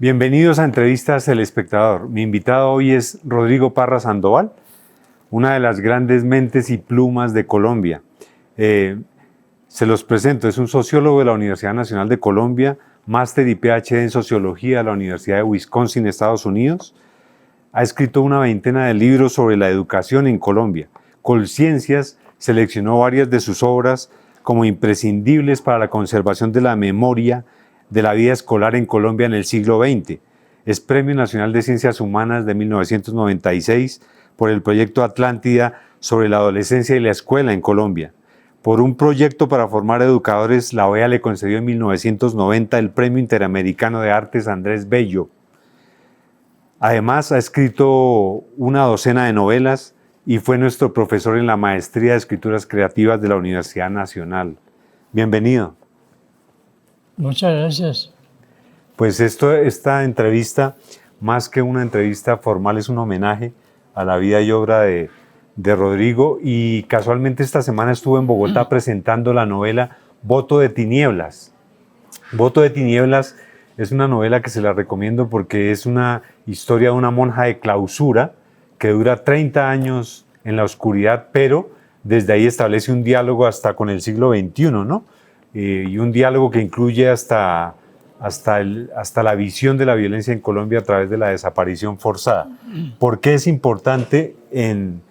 Bienvenidos a Entrevistas El Espectador. Mi invitado hoy es Rodrigo Parra Sandoval, una de las grandes mentes y plumas de Colombia. Se los presento, es un sociólogo de la Universidad Nacional de Colombia, máster y PhD en Sociología de la Universidad de Wisconsin, Estados Unidos. Ha escrito una veintena de libros sobre la educación en Colombia. Colciencias seleccionó varias de sus obras como imprescindibles para la conservación de la memoria de la vida escolar en Colombia en el siglo XX. Es Premio Nacional de Ciencias Humanas de 1996 por el proyecto Atlántida sobre la adolescencia y la escuela en Colombia. Por un proyecto para formar educadores, la OEA le concedió en 1990 el Premio Interamericano de Artes Andrés Bello. Además, ha escrito una docena de novelas y fue nuestro profesor en la Maestría de Escrituras Creativas de la Universidad Nacional. Bienvenido. Muchas gracias. Pues esta entrevista, más que una entrevista formal, es un homenaje a la vida y obra de Rodrigo, y casualmente esta semana estuve en Bogotá presentando la novela Voto de Tinieblas. Voto de Tinieblas es una novela que se la recomiendo porque es una historia de una monja de clausura que dura 30 años en la oscuridad, pero desde ahí establece un diálogo hasta con el siglo XXI, ¿no? Y un diálogo que incluye hasta la visión de la violencia en Colombia a través de la desaparición forzada. ¿Por qué es importante en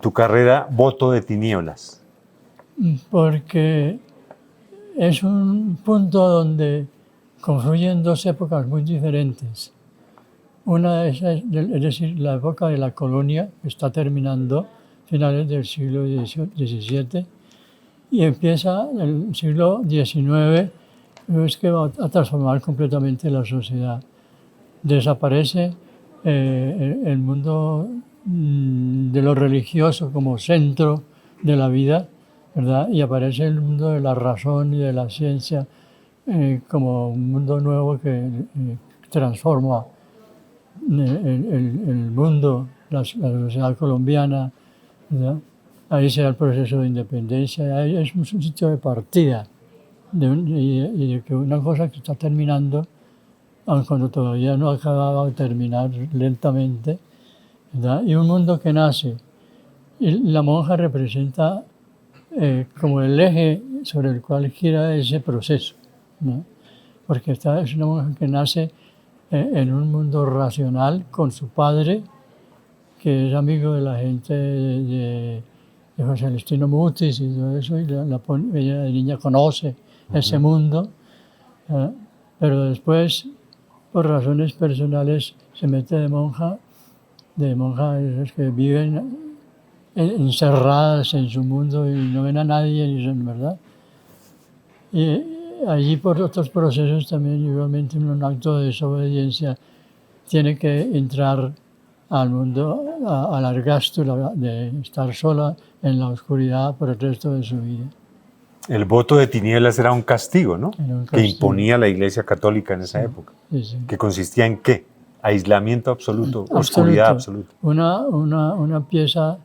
tu carrera Voto de Tinieblas? Porque es un punto donde confluyen dos épocas muy diferentes. Una es decir, la época de la colonia, que está terminando, finales del siglo XVII, y empieza el siglo XIX, es que va a transformar completamente la sociedad. Desaparece el mundo de lo religioso como centro de la vida, ¿verdad? Y aparece el mundo de la razón y de la ciencia como un mundo nuevo que transforma el mundo, la sociedad colombiana, ¿verdad? Ahí se da el proceso de independencia, ahí es un sitio de partida y de que una cosa que está terminando, aun cuando todavía no ha acabado de terminar lentamente, ¿verdad? Y un mundo que nace. Y la monja representa como el eje sobre el cual gira ese proceso, ¿no? Porque es una monja que nace en un mundo racional con su padre, que es amigo de la gente de José Celestino Mutis y todo eso, y ella de niña conoce ese mundo, pero después, por razones personales, se mete de monjas esas que viven encerradas en su mundo y no ven a nadie, ¿verdad? Y allí, por otros procesos también, igualmente en un acto de desobediencia, tiene que entrar al mundo, al argastro de estar sola en la oscuridad por el resto de su vida. El voto de tinieblas era un castigo, ¿no? Que imponía la Iglesia Católica en esa época. Sí. ¿Que consistía en qué? Aislamiento absoluto, oscuridad absoluta. Una pieza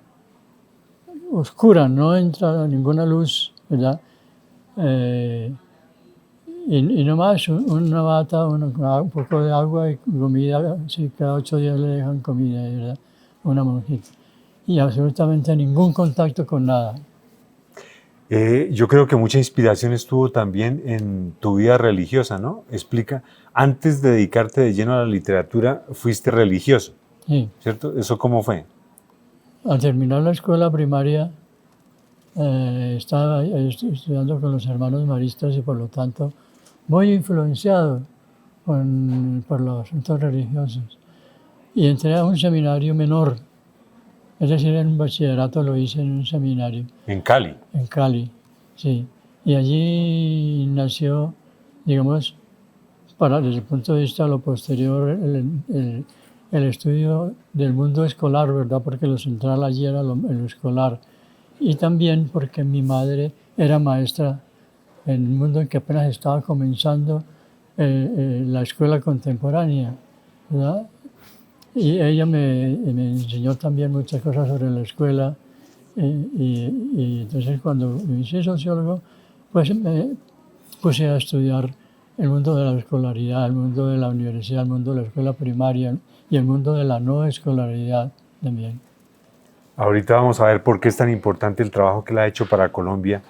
oscura, no entra ninguna luz, ¿verdad? Y nomás una bata, un poco de agua y comida, sí, cada 8 días le dejan comida, ¿verdad? Una monjita. Y absolutamente ningún contacto con nada. Yo creo que mucha inspiración estuvo también en tu vida religiosa, ¿no? Explica, antes de dedicarte de lleno a la literatura, fuiste religioso, Sí. ¿cierto? ¿Eso cómo fue? Al terminar la escuela primaria, estaba estudiando con los hermanos maristas y por lo tanto muy influenciado por los asuntos religiosos. Y entré a un seminario menor, es decir, en un bachillerato lo hice en un seminario. ¿En Cali? En Cali, sí. Y allí nació, digamos, desde el punto de vista de lo posterior, el estudio del mundo escolar, ¿verdad? Porque lo central allí era lo escolar. Y también porque mi madre era maestra en un mundo en que apenas estaba comenzando la escuela contemporánea, ¿verdad? Y ella me enseñó también muchas cosas sobre la escuela. Y entonces cuando me hice sociólogo, pues me puse a estudiar el mundo de la escolaridad, el mundo de la universidad, el mundo de la escuela primaria y el mundo de la no escolaridad también. Ahorita vamos a ver por qué es tan importante el trabajo que él ha hecho para Colombia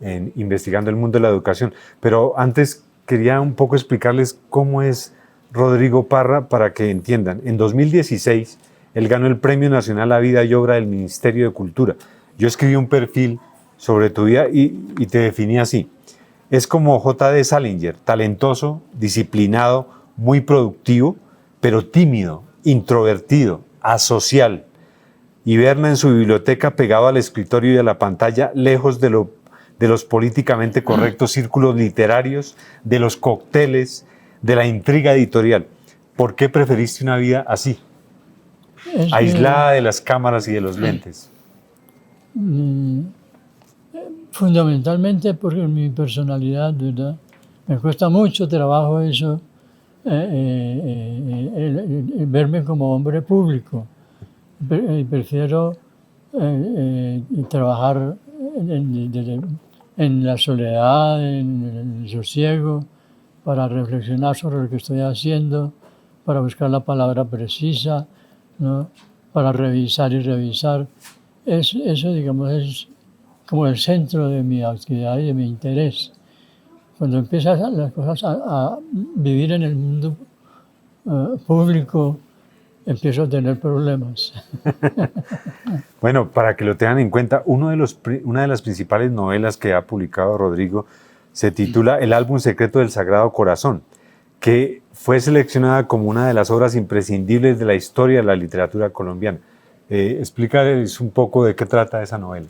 en investigando el mundo de la educación. Pero antes quería un poco explicarles cómo es Rodrigo Parra para que entiendan. En 2016, él ganó el Premio Nacional a Vida y Obra del Ministerio de Cultura. Yo escribí un perfil sobre tu vida y te definí así. Es como J.D. Salinger, talentoso, disciplinado, muy productivo, pero tímido, introvertido, asocial. Hiberna en su biblioteca pegado al escritorio y a la pantalla, lejos de los políticamente correctos círculos literarios, de los cócteles, de la intriga editorial. ¿Por qué preferiste una vida así? Aislada de las cámaras y de los lentes. Fundamentalmente porque mi personalidad, ¿verdad? Me cuesta mucho trabajo eso, verme como hombre público. Prefiero trabajar en la soledad, en el sosiego, para reflexionar sobre lo que estoy haciendo, para buscar la palabra precisa, ¿no? Para revisar y revisar. Eso, digamos, es como el centro de mi actividad y de mi interés. Cuando empiezas las cosas a vivir en el mundo público, empiezo a tener problemas. Bueno, para que lo tengan en cuenta, una de las principales novelas que ha publicado Rodrigo se titula El álbum secreto del Sagrado Corazón, que fue seleccionada como una de las obras imprescindibles de la historia de la literatura colombiana. Explícales un poco de qué trata esa novela.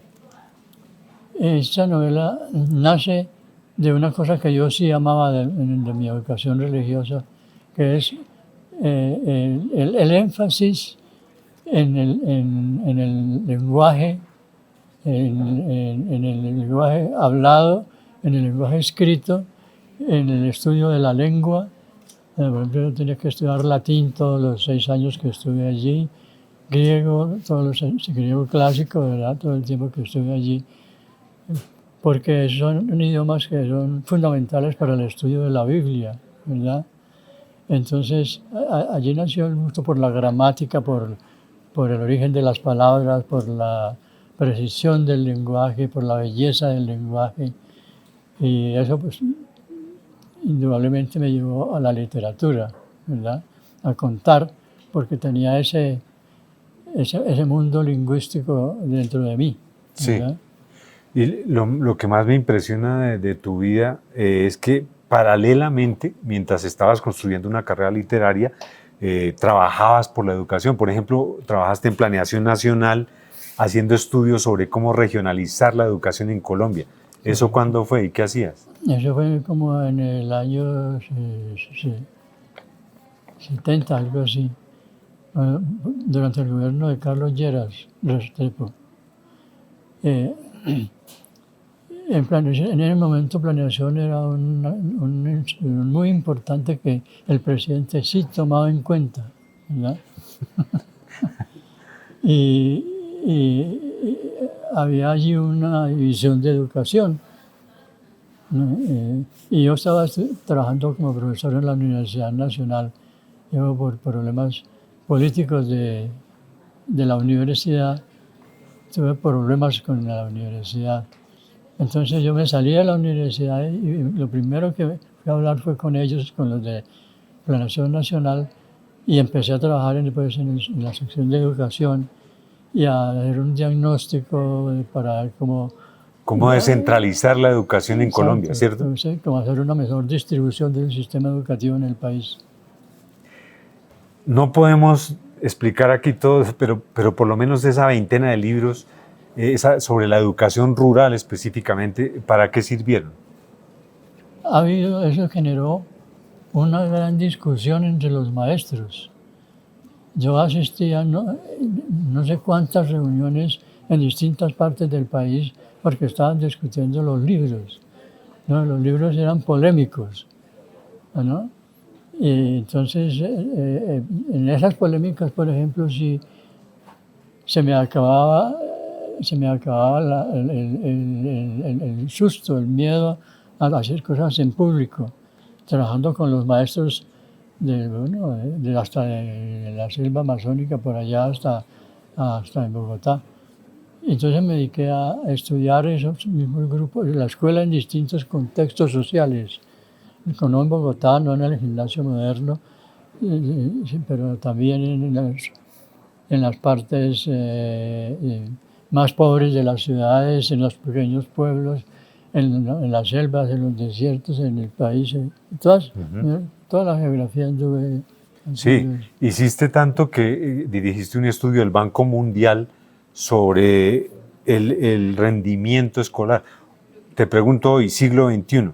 Esta novela nace de una cosa que yo sí amaba de mi educación religiosa, que es el énfasis en el lenguaje, en el lenguaje hablado, en el lenguaje escrito, en el estudio de la lengua. Por ejemplo, yo tenía que estudiar latín todos los 6 años que estuve allí, griego, griego clásico, ¿verdad? Todo el tiempo que estuve allí, porque son idiomas que son fundamentales para el estudio de la Biblia, ¿verdad? Entonces, allí nació el gusto por la gramática, por el origen de las palabras, por la precisión del lenguaje, por la belleza del lenguaje. Y eso, pues, indudablemente me llevó a la literatura, ¿verdad? A contar, porque tenía ese mundo lingüístico dentro de mí, ¿verdad? Sí. Y lo que más me impresiona de tu vida es que paralelamente, mientras estabas construyendo una carrera literaria, trabajabas por la educación. Por ejemplo, trabajaste en Planeación Nacional haciendo estudios sobre cómo regionalizar la educación en Colombia. ¿Eso cuándo fue y qué hacías? Eso fue como en el año 70, algo así, durante el gobierno de Carlos Lleras Restrepo. En ese momento Planeación era un instrumento muy importante que el presidente sí tomaba en cuenta, ¿verdad? y había allí una división de educación, ¿no? Y yo estaba trabajando como profesor en la Universidad Nacional. Yo, por problemas políticos de la universidad, tuve problemas con la universidad. Entonces yo me salí de la universidad y lo primero que fui a hablar fue con ellos, con los de Planeación Nacional, y empecé a trabajar en la sección de educación y a hacer un diagnóstico para ver cómo descentralizar la educación en Colombia, ¿cierto? Entonces, cómo hacer una mejor distribución del sistema educativo en el país. No podemos explicar aquí todo, pero por lo menos esa veintena de libros sobre la educación rural específicamente, ¿para qué sirvieron? Eso generó una gran discusión entre los maestros. Yo asistía no sé cuántas reuniones en distintas partes del país porque estaban discutiendo los libros, ¿no? Los libros eran polémicos, ¿no? Y entonces, en esas polémicas, por ejemplo, si se me acababa el susto, el miedo a hacer cosas en público. trabajando con los maestros hasta de la selva amazónica, por allá hasta en Bogotá. Entonces me dediqué a estudiar esos mismos grupos, la escuela en distintos contextos sociales, no en Bogotá, no en el gimnasio moderno, sí, pero también en las partes más pobres de las ciudades, en los pequeños pueblos, en las selvas, en los desiertos, en el país, toda la geografía anduve. Sí, hiciste tanto que dirigiste un estudio del Banco Mundial sobre el rendimiento escolar. Te pregunto hoy, siglo XXI,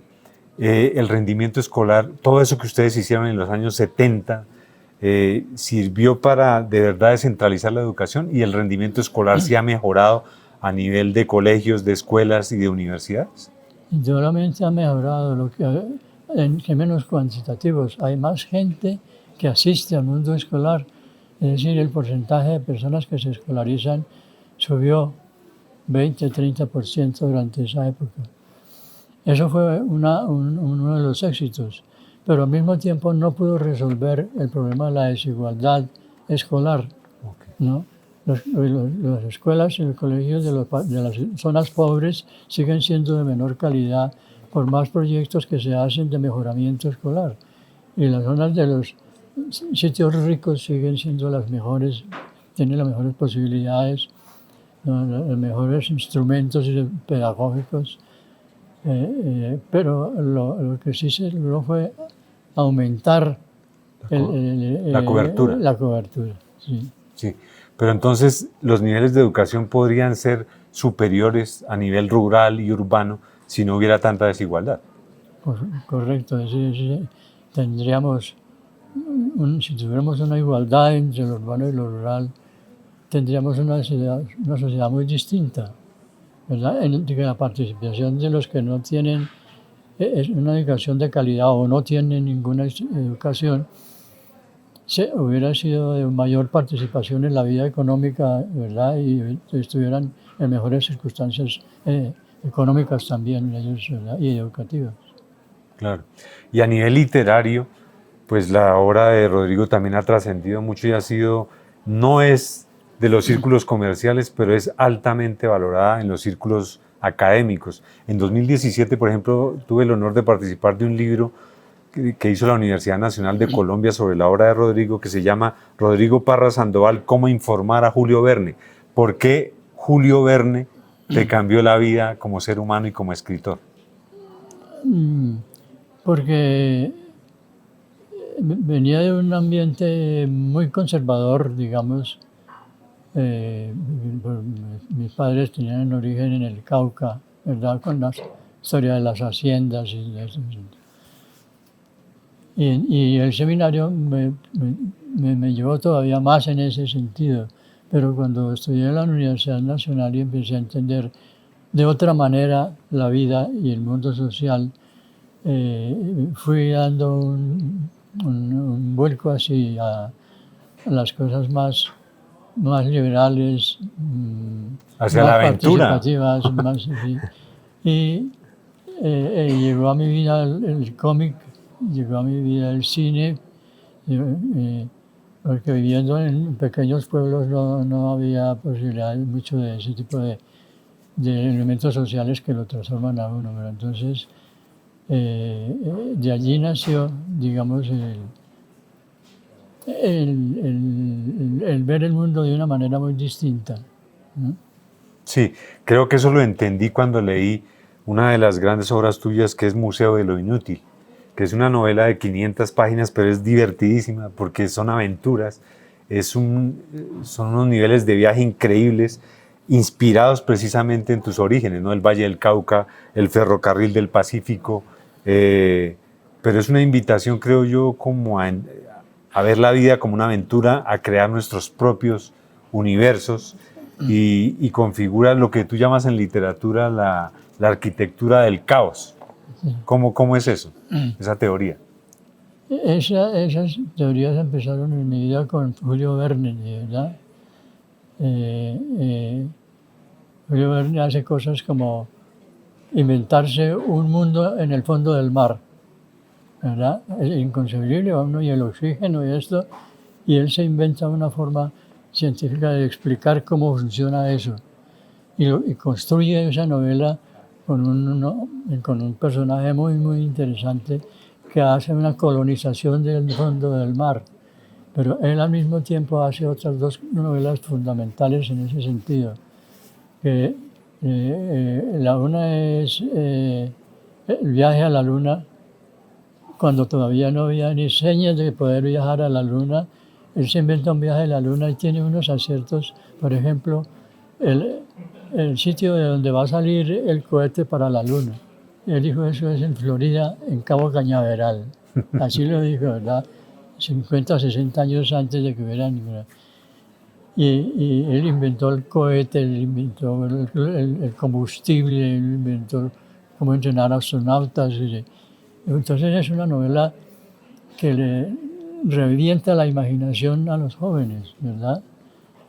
el rendimiento escolar, todo eso que ustedes hicieron en los años 70, ¿sirvió para de verdad descentralizar la educación y el rendimiento escolar se ha mejorado a nivel de colegios, de escuelas y de universidades? Solamente ha mejorado, en términos cuantitativos. Hay más gente que asiste al mundo escolar, es decir, el porcentaje de personas que se escolarizan subió 20-30% durante esa época. Eso fue uno de los éxitos, pero al mismo tiempo no pudo resolver el problema de la desigualdad escolar, ¿no? Las escuelas y los colegios de las zonas pobres siguen siendo de menor calidad por más proyectos que se hacen de mejoramiento escolar. Y las zonas de los sitios ricos siguen siendo las mejores, tienen las mejores posibilidades, los mejores instrumentos pedagógicos. Pero lo que sí se logró fue aumentar la cobertura. La cobertura, sí. Sí, pero entonces los niveles de educación podrían ser superiores a nivel rural y urbano si no hubiera tanta desigualdad. Correcto, tendríamos, si tuviéramos una igualdad entre lo urbano y lo rural, tendríamos una sociedad muy distinta, ¿verdad? La participación de los que no tienen una educación de calidad o no tienen ninguna educación hubiera sido de mayor participación en la vida económica, ¿verdad? Y estuvieran en mejores circunstancias económicas también ellos, ¿verdad? Y educativas. Claro. Y a nivel literario, pues la obra de Rodrigo también ha trascendido mucho y ha sido, no es de los círculos comerciales, pero es altamente valorada en los círculos académicos. En 2017, por ejemplo, tuve el honor de participar de un libro que hizo la Universidad Nacional de Colombia sobre la obra de Rodrigo, que se llama Rodrigo Parra Sandoval, ¿Cómo informar a Julio Verne? ¿Por qué Julio Verne te cambió la vida como ser humano y como escritor? Porque venía de un ambiente muy conservador, digamos. Mis padres tenían origen en el Cauca, ¿verdad? Con la historia de las haciendas y eso. Y el seminario me llevó todavía más en ese sentido. Pero cuando estudié en la Universidad Nacional y empecé a entender de otra manera la vida y el mundo social, fui dando un vuelco así a las cosas más liberales, hacia más la aventura, participativas, más así. Y llegó a mi vida el cómic, llegó a mi vida el cine, porque viviendo en pequeños pueblos no había posibilidad mucho de ese tipo de elementos sociales que lo transforman a uno. Pero entonces, de allí nació, digamos, el ver el mundo de una manera muy distinta, ¿no? Sí, creo que eso lo entendí cuando leí una de las grandes obras tuyas, que es Museo de lo Inútil, que es una novela de 500 páginas, pero es divertidísima porque son aventuras, son unos niveles de viaje increíbles, inspirados precisamente en tus orígenes, ¿no? El Valle del Cauca, el ferrocarril del Pacífico, pero es una invitación, creo yo, como a ver la vida como una aventura, a crear nuestros propios universos y configura lo que tú llamas en literatura la arquitectura del caos. ¿Cómo es eso, esa teoría? Esas teorías empezaron en mi vida con Julio Verne, ¿verdad? Julio Verne hace cosas como inventarse un mundo en el fondo del mar, ¿verdad? Es inconcebible, uno y el oxígeno y esto, y él se inventa una forma científica de explicar cómo funciona eso. Y construye esa novela con un personaje muy, muy interesante que hace una colonización del fondo del mar. Pero él al mismo tiempo hace otras dos novelas fundamentales en ese sentido. Que, la una es El viaje a la luna, cuando todavía no había ni señas de poder viajar a la luna. Él se inventa un viaje a la luna y tiene unos aciertos. Por ejemplo, el sitio de donde va a salir el cohete para la luna. Él dijo, eso es en Florida, en Cabo Cañaveral. Así lo dijo, ¿verdad? 50 o 60 años antes de que hubiera ninguna. Y él inventó el cohete, él inventó el combustible, él inventó cómo entrenar astronautas. Entonces es una novela que le revienta la imaginación a los jóvenes, ¿verdad?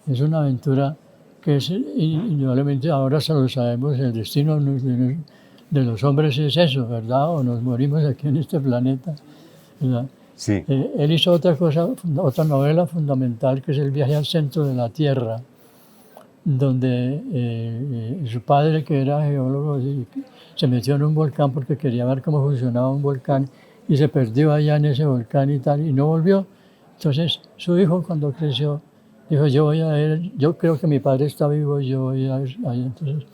Es una aventura que es indudablemente, ahora solo sabemos, el destino de los hombres es eso, ¿verdad? O nos morimos aquí en este planeta, ¿verdad? Sí. Él hizo otra cosa, otra novela fundamental, que es El viaje al centro de la Tierra, donde su padre, que era geólogo, se metió en un volcán porque quería ver cómo funcionaba un volcán y se perdió allá en ese volcán y tal, y no volvió. Entonces su hijo, cuando creció, dijo, yo creo que mi padre está vivo, yo voy a ir ahí. Entonces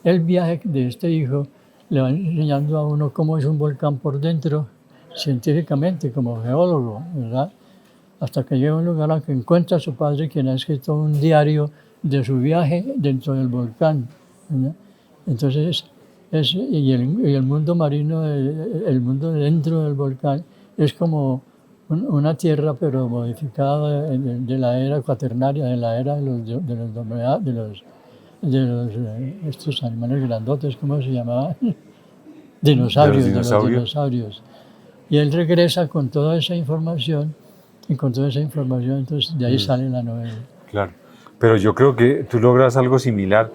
el viaje de este hijo le va enseñando a uno cómo es un volcán por dentro, científicamente, como geólogo, ¿verdad? Hasta que llega a un lugar al que encuentra a su padre, quien ha escrito un diario de su viaje dentro del volcán, ¿verdad? Entonces, y el mundo marino, el mundo dentro del volcán, es como una tierra, pero modificada de la era cuaternaria, de la era estos animales grandotes, ¿cómo se llamaban? Dinosaurios, de los dinosaurios. Y él regresa con toda esa información, y con toda esa información, entonces de ahí sale la novela. Claro, pero yo creo que tú logras algo similar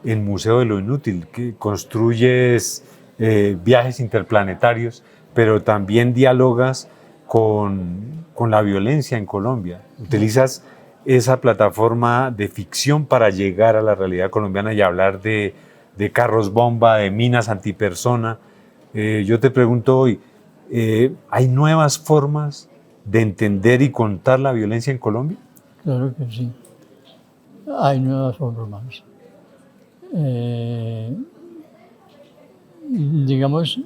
en Museo de lo Inútil, que construyes viajes interplanetarios, pero también dialogas con la violencia en Colombia. Utilizas esa plataforma de ficción para llegar a la realidad colombiana y hablar de carros bomba, de minas antipersona. Yo te pregunto hoy, ¿hay nuevas formas de entender y contar la violencia en Colombia? Claro que sí. Hay nuevas formas. Digamos,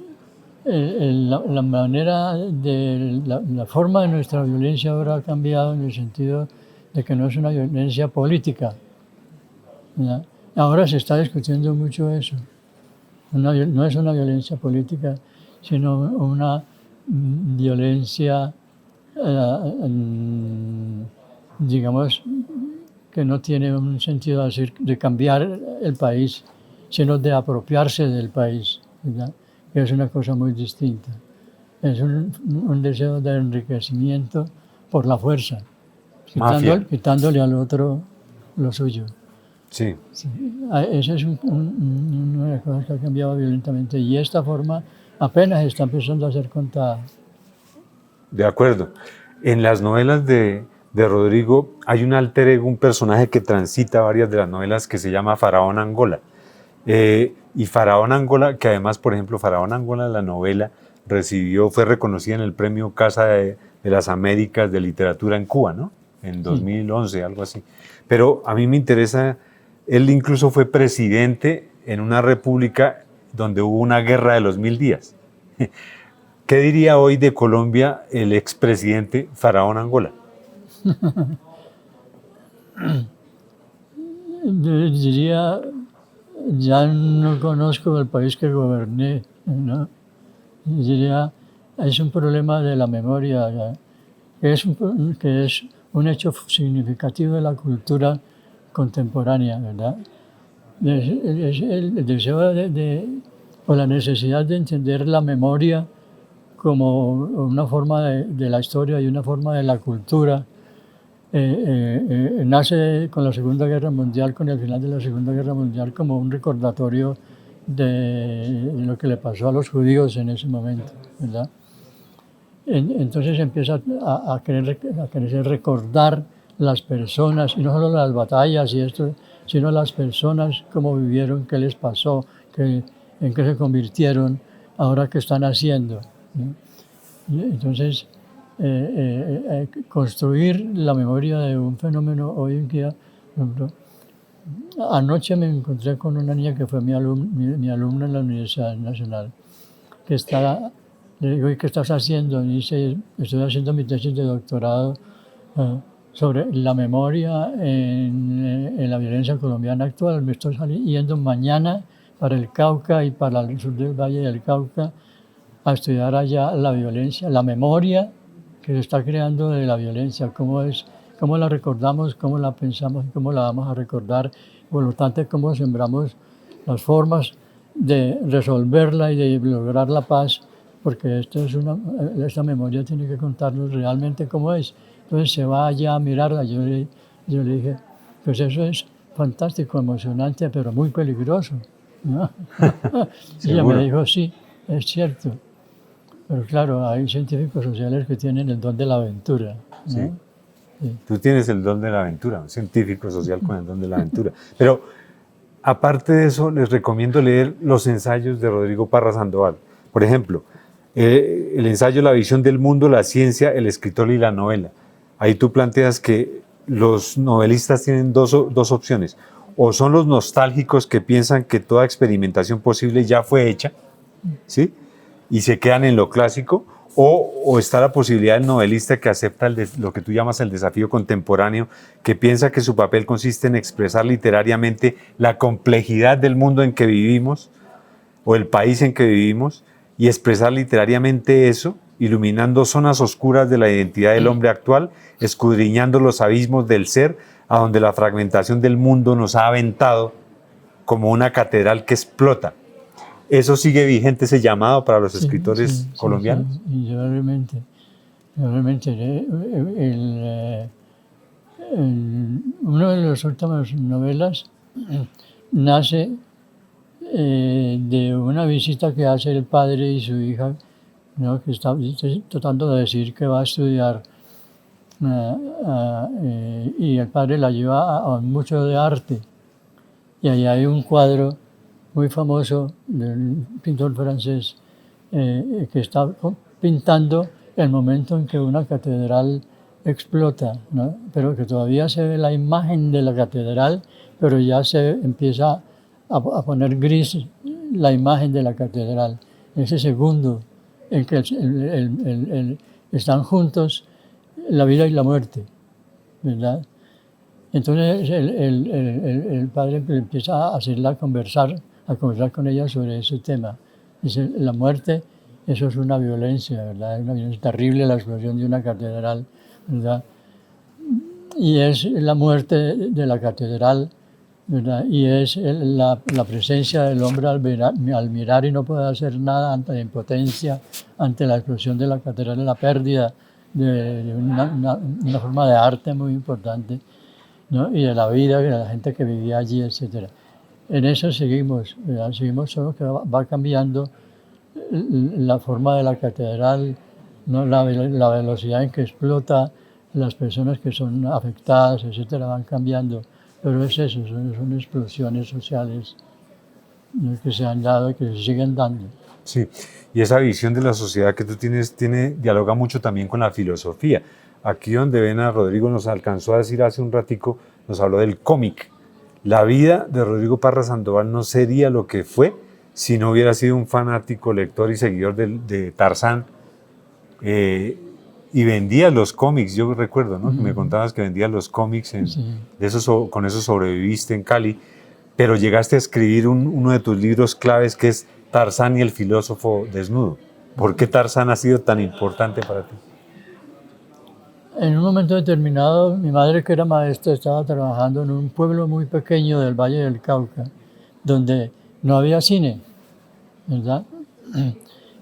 la manera la forma de nuestra violencia ahora ha cambiado en el sentido de que no es una violencia política, ¿verdad? Ahora se está discutiendo mucho eso. No es una violencia política, sino una violencia, digamos, que no tiene un sentido de cambiar el país, sino de apropiarse del país, ¿verdad? Que es una cosa muy distinta. Es un deseo de enriquecimiento por la fuerza, quitándole al otro lo suyo. Sí. Sí. Esa es una de las cosas que ha cambiado violentamente, y esta forma apenas está empezando a ser contada. De acuerdo. En las novelas de Rodrigo hay un alter ego, un personaje que transita varias de las novelas, que se llama Faraón Angola. Y Faraón Angola, que además, por ejemplo, Faraón Angola, la novela, fue reconocida en el premio Casa de las Américas de Literatura en Cuba, ¿no? En 2011, algo así. Pero a mí me interesa, él incluso fue presidente en una república donde hubo una guerra de los 1000 días. ¿Qué diría hoy de Colombia el expresidente Faraón Angola? Diría, ya no conozco el país que goberné, ¿no? Diría, es un problema de la memoria, que es un hecho significativo de la cultura contemporánea, ¿verdad? Es el deseo o la necesidad de entender la memoria como una forma de la historia y una forma de la cultura. Nace con la Segunda Guerra Mundial, con el final de la Segunda Guerra Mundial, como un recordatorio de lo que le pasó a los judíos en ese momento, ¿verdad? Entonces empieza a querer recordar las personas, y no solo las batallas y esto, sino las personas, cómo vivieron, qué les pasó, en qué se convirtieron, ahora qué están haciendo, ¿no? Y entonces, construir la memoria de un fenómeno hoy en día, por ejemplo, anoche me encontré con una niña que fue mi alumna en la Universidad Nacional, que le digo, ¿y qué estás haciendo? Y dice, estoy haciendo mi tesis de doctorado sobre la memoria en la violencia colombiana actual. Me estoy yendo mañana para el Cauca y para el sur del Valle del Cauca a estudiar allá la violencia, la memoria que se está creando de la violencia, cómo la recordamos, cómo la pensamos y cómo la vamos a recordar, por lo tanto, cómo sembramos las formas de resolverla y de lograr la paz, porque esta memoria tiene que contarnos realmente cómo es. Entonces se va allá a mirarla. Yo le dije, pues eso es fantástico, emocionante, pero muy peligroso, ¿no? Y ella me dijo, sí, es cierto. Pero claro, hay científicos sociales que tienen el don de la aventura, ¿no? Sí. Sí. Tú tienes el don de la aventura, un científico social con el don de la aventura. Pero aparte de eso, les recomiendo leer los ensayos de Rodrigo Parra Sandoval. Por ejemplo, el ensayo La visión del mundo, la ciencia, el escritor y la novela. Ahí tú planteas que los novelistas tienen dos opciones. O son los nostálgicos que piensan que toda experimentación posible ya fue hecha, ¿sí? Y se quedan en lo clásico, o está la posibilidad del novelista que acepta lo que tú llamas el desafío contemporáneo, que piensa que su papel consiste en expresar literariamente la complejidad del mundo en que vivimos o el país en que vivimos, y expresar literariamente eso, iluminando zonas oscuras de la identidad del hombre actual, escudriñando los abismos del ser, a donde la fragmentación del mundo nos ha aventado como una catedral que explota. ¿Eso sigue vigente, ese llamado para los escritores colombianos? Sí, indudablemente. Una de las últimas novelas nace de una visita que hace el padre y su hija, ¿no? Que está tratando de decir que va a estudiar, y el padre la lleva a un museo de arte, y allá hay un cuadro muy famoso de un pintor francés que está pintando el momento en que una catedral explota, ¿no? Pero que todavía se ve la imagen de la catedral, pero ya se empieza a poner gris la imagen de la catedral. Ese segundo en que están juntos la vida y la muerte, ¿verdad? Entonces el padre empieza a hacerla conversar con ella sobre ese tema. Dice, la muerte, eso es una violencia, ¿verdad? Es una violencia terrible, la explosión de una catedral, ¿verdad? Y es la muerte de la catedral, ¿verdad? Y es la presencia del hombre al mirar y no poder hacer nada ante la impotencia, ante la explosión de la catedral, la pérdida de una forma de arte muy importante, ¿no? Y de la vida, de la gente que vivía allí, etcétera. En eso seguimos, ¿verdad? Seguimos, solo que va cambiando la forma de la catedral, ¿no? La velocidad en que explota, las personas que son afectadas, etcétera, van cambiando. Pero es eso, son explosiones sociales, ¿no? Que se han dado y que se siguen dando. Sí, y esa visión de la sociedad que tú tienes dialoga mucho también con la filosofía. Aquí donde ven a Rodrigo nos alcanzó a decir hace un ratico, nos habló del cómic. La vida de Rodrigo Parra Sandoval no sería lo que fue si no hubiera sido un fanático, lector y seguidor de Tarzán, y vendía los cómics. Yo recuerdo, ¿no? Que me contabas que vendías los cómics, con eso sobreviviste en Cali, pero llegaste a escribir uno de tus libros claves, que es Tarzán y el filósofo desnudo. ¿Por qué Tarzán ha sido tan importante para ti? En un momento determinado, mi madre, que era maestra, estaba trabajando en un pueblo muy pequeño del Valle del Cauca, donde no había cine, ¿verdad?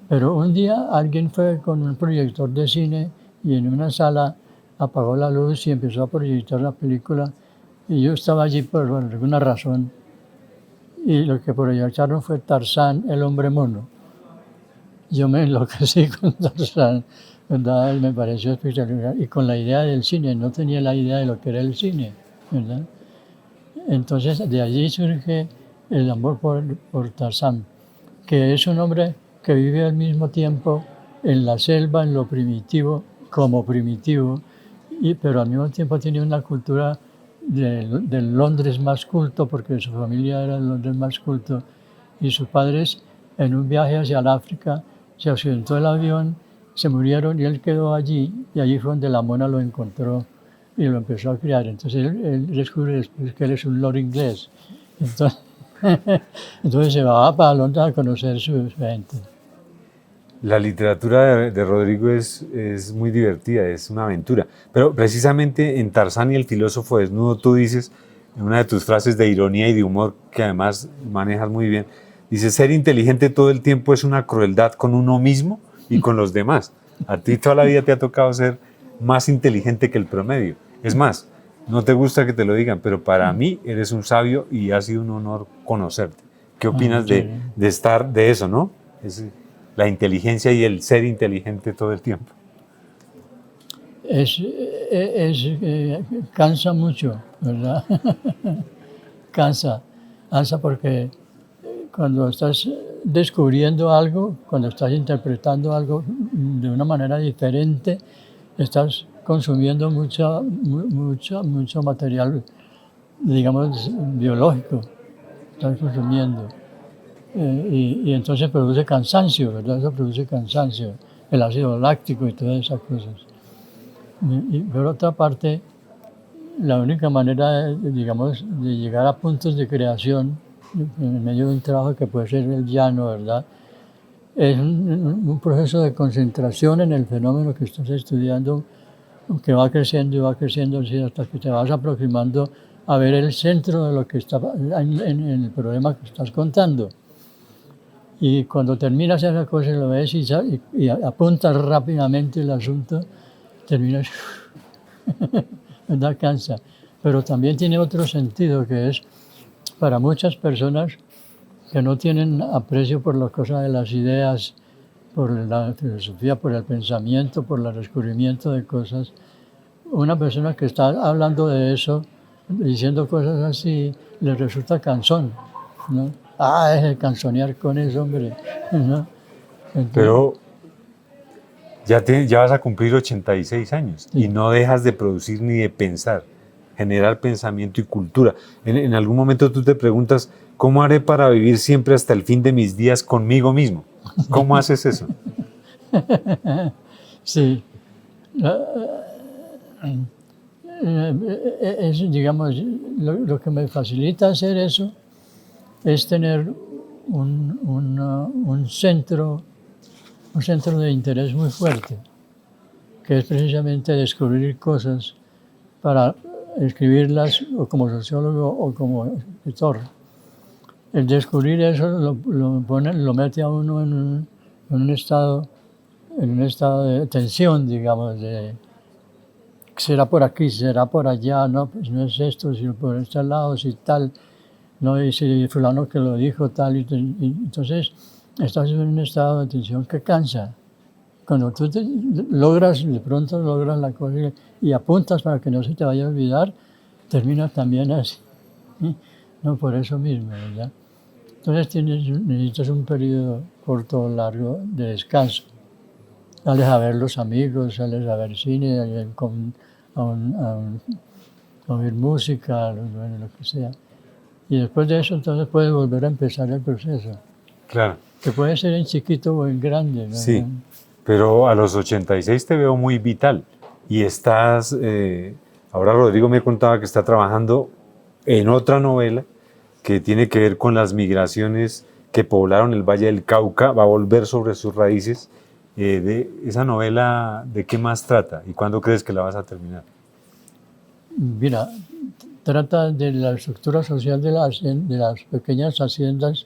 Pero un día alguien fue con un proyector de cine y en una sala apagó la luz y empezó a proyectar la película, y yo estaba allí por alguna razón, y lo que proyectaron fue Tarzán, el hombre mono. Yo me enloquecí con Tarzán, ¿verdad? Me pareció espectacular. Y con la idea del cine, no tenía la idea de lo que era el cine, ¿verdad? Entonces, de allí surge el amor por Tarzán, que es un hombre que vive al mismo tiempo en la selva, en lo primitivo, como primitivo, pero al mismo tiempo tiene una cultura del Londres más culto, porque su familia era el Londres más culto, y sus padres, en un viaje hacia el África, se accidentó el avión, se murieron y él quedó allí, y allí fue donde la mona lo encontró y lo empezó a criar. Entonces él descubre después que él es un lord inglés. Entonces, entonces se va para Londres a conocer su gente. La literatura de Rodrigo es muy divertida, es una aventura. Pero precisamente en Tarzán y el filósofo desnudo tú dices, en una de tus frases de ironía y de humor, que además manejas muy bien, dices, ser inteligente todo el tiempo es una crueldad con uno mismo y con los demás. A ti toda la vida te ha tocado ser más inteligente que el promedio. Es más, no te gusta que te lo digan, pero para mí eres un sabio y ha sido un honor conocerte. ¿Qué opinas de estar de eso, no? La inteligencia y el ser inteligente todo el tiempo. Cansa mucho, ¿verdad? Cansa porque cuando estás descubriendo algo, cuando estás interpretando algo de una manera diferente, estás consumiendo mucho material, digamos, biológico, estás consumiendo. Y entonces produce cansancio, ¿verdad? Eso produce cansancio, el ácido láctico y todas esas cosas. Y por otra parte, la única manera, digamos, de llegar a puntos de creación en medio de un trabajo que puede ser el llano, ¿verdad? Es un proceso de concentración en el fenómeno que estás estudiando, que va creciendo y va creciendo hasta que te vas aproximando a ver el centro de lo que está en el problema que estás contando. Y cuando terminas esa cosa y lo ves y apuntas rápidamente el asunto, terminas, ¿verdad? Cansa. Pero también tiene otro sentido, que es para muchas personas que no tienen aprecio por las cosas de las ideas, por la filosofía, por el pensamiento, por el descubrimiento de cosas. Una persona que está hablando de eso, diciendo cosas así, le resulta cansón, ¿no? Es el canzonear con eso, hombre, ¿no? Entonces, pero ya vas a cumplir 86 años sí. Y no dejas de producir ni de pensar, generar pensamiento y cultura. En algún momento tú te preguntas, ¿cómo haré para vivir siempre hasta el fin de mis días conmigo mismo? ¿Cómo haces eso? Sí. Digamos, lo que me facilita hacer eso es tener un centro de interés muy fuerte, que es precisamente descubrir cosas para escribirlas o como sociólogo o como escritor. El descubrir eso lo mete a uno en un estado de tensión, digamos, de será por aquí, será por allá, no, pues no es esto, sino por este lado, si tal, no, y si fulano que lo dijo, tal, y entonces estás en un estado de tensión que cansa. Cuando tú de pronto logras la cosa y apuntas para que no se te vaya a olvidar, terminas también así, no por eso mismo, ¿verdad? Entonces necesitas un periodo corto o largo de descanso. Sales a ver los amigos, sales a ver cine, a oír música, lo que sea. Y después de eso, entonces puedes volver a empezar el proceso. Claro. Que puede ser en chiquito o en grande, ¿no? Sí, pero a los 86 te veo muy vital. Y estás, ahora Rodrigo me contaba que está trabajando en otra novela que tiene que ver con las migraciones que poblaron el Valle del Cauca, va a volver sobre sus raíces. De esa novela, ¿de qué más trata? ¿Y cuándo crees que la vas a terminar? Mira, trata de la estructura social de las pequeñas haciendas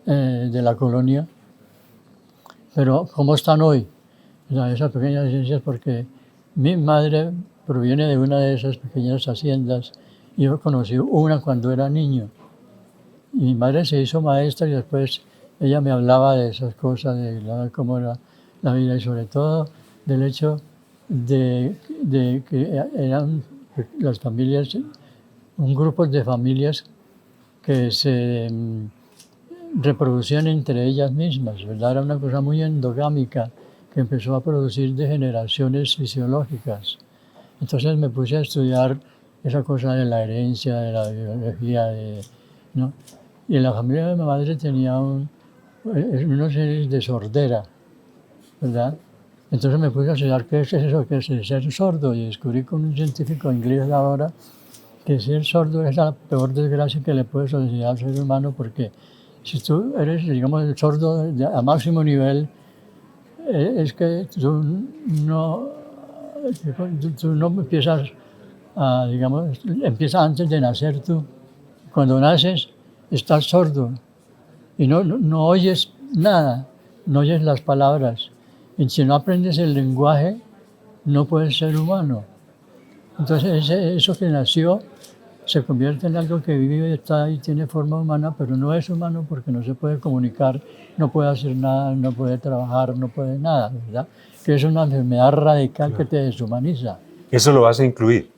de la colonia, pero ¿cómo están hoy? O sea, esas pequeñas haciendas, porque mi madre proviene de una de esas pequeñas haciendas y yo conocí una cuando era niño. Y mi madre se hizo maestra y después ella me hablaba de esas cosas, de cómo era la vida y sobre todo del hecho de que eran las familias, un grupo de familias que se reproducían entre ellas mismas, ¿verdad? Era una cosa muy endogámica que empezó a producir degeneraciones fisiológicas. Entonces me puse a estudiar esa cosa de la herencia, de la biología, ¿no? Y en la familia de mi madre tenía unos genes de sordera, ¿verdad? Entonces me puse a estudiar qué es eso, qué es ser sordo, y descubrí con un científico inglés ahora que ser sordo es la peor desgracia que le puede suceder al ser humano, porque si tú eres, digamos, sordo a máximo nivel, es que tú no empiezas a, digamos, empieza antes de nacer tú. Cuando naces, estás sordo y no oyes nada, no oyes las palabras. Y si no aprendes el lenguaje, no puedes ser humano. Entonces, eso que nació se convierte en algo que vive y está ahí, tiene forma humana, pero no es humano porque no se puede comunicar, no puede hacer nada, no puede trabajar, no puede nada, ¿verdad? Que es una enfermedad radical que te deshumaniza. ¿Eso lo vas a incluir?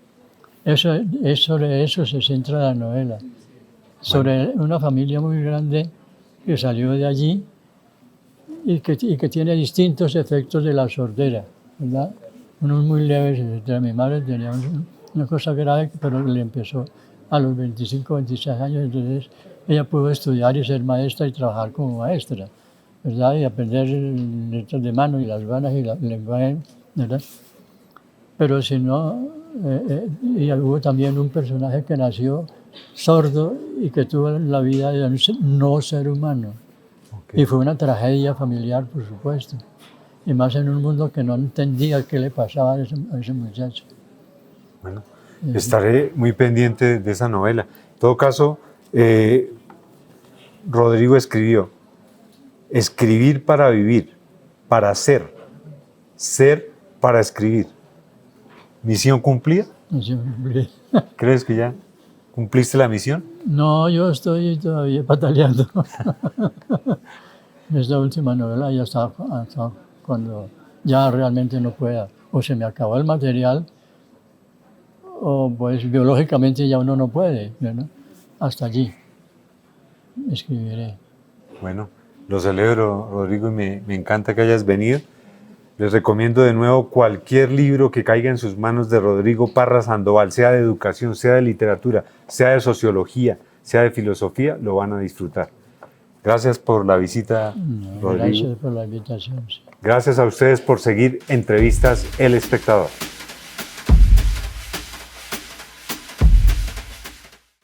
Sobre eso se centra la novela. Sobre una familia muy grande que salió de allí y que tiene distintos efectos de la sordera, ¿verdad? Unos muy leves, etc. Mi madre tenía una cosa grave, pero le empezó a los 25, 26 años, entonces ella pudo estudiar y ser maestra y trabajar como maestra, ¿verdad? Y aprender letras de mano y las vanas y el lenguaje, ¿verdad? Pero si no, y hubo también un personaje que nació sordo y que tuvo la vida de no ser humano. Okay. Y fue una tragedia familiar, por supuesto. Y más en un mundo que no entendía qué le pasaba a ese muchacho. Bueno, estaré muy pendiente de esa novela. En todo caso, Rodrigo escribió: escribir para vivir, para ser para escribir. ¿Misión cumplida? Misión cumplida. ¿Crees que ya cumpliste la misión? No, yo estoy todavía pataleando. Esta última novela ya está cuando ya realmente no pueda. O se me acabó el material, o pues biológicamente ya uno no puede, ¿no? Hasta allí escribiré. Bueno, lo celebro, Rodrigo, y me encanta que hayas venido. Les recomiendo de nuevo cualquier libro que caiga en sus manos de Rodrigo Parra Sandoval, sea de educación, sea de literatura, sea de sociología, sea de filosofía, lo van a disfrutar. Gracias por la visita, Rodrigo. Gracias por la invitación. Gracias a ustedes por seguir Entrevistas El Espectador.